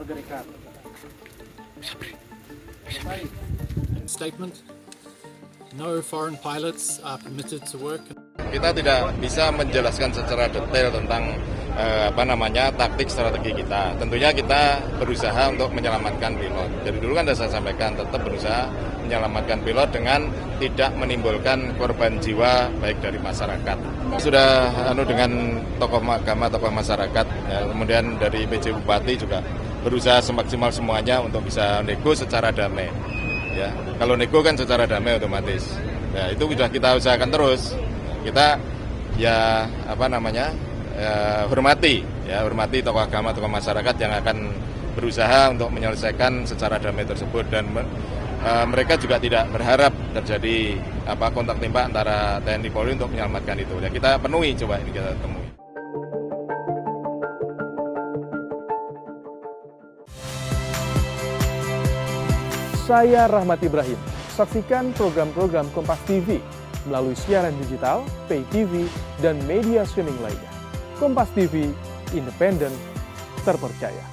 warga dekat. Statement: no foreign pilots are permitted to work. Kita tidak bisa menjelaskan secara detail tentang taktik strategi kita. Tentunya kita berusaha untuk menyelamatkan pilot. Jadi dulu kan saya sampaikan tetap berusaha menyelamatkan pilot dengan tidak menimbulkan korban jiwa baik dari masyarakat. Sudah dengan tokoh agama, tokoh masyarakat, ya, kemudian dari PJ Bupati juga berusaha semaksimal semuanya untuk bisa nego secara damai. Ya, kalau nego kan secara damai otomatis. Ya, itu sudah kita usahakan terus. Kita hormati tokoh agama, tokoh masyarakat yang akan berusaha untuk menyelesaikan secara damai tersebut, dan mereka juga tidak berharap terjadi kontak tembak antara TNI Polri untuk menyelamatkan itu. Ya, kita penuhi, coba ini kita temui. Saya Rahmat Ibrahim. Saksikan program-program Kompas TV melalui siaran digital, pay TV, dan media streaming lainnya. Kompas TV, independen, terpercaya.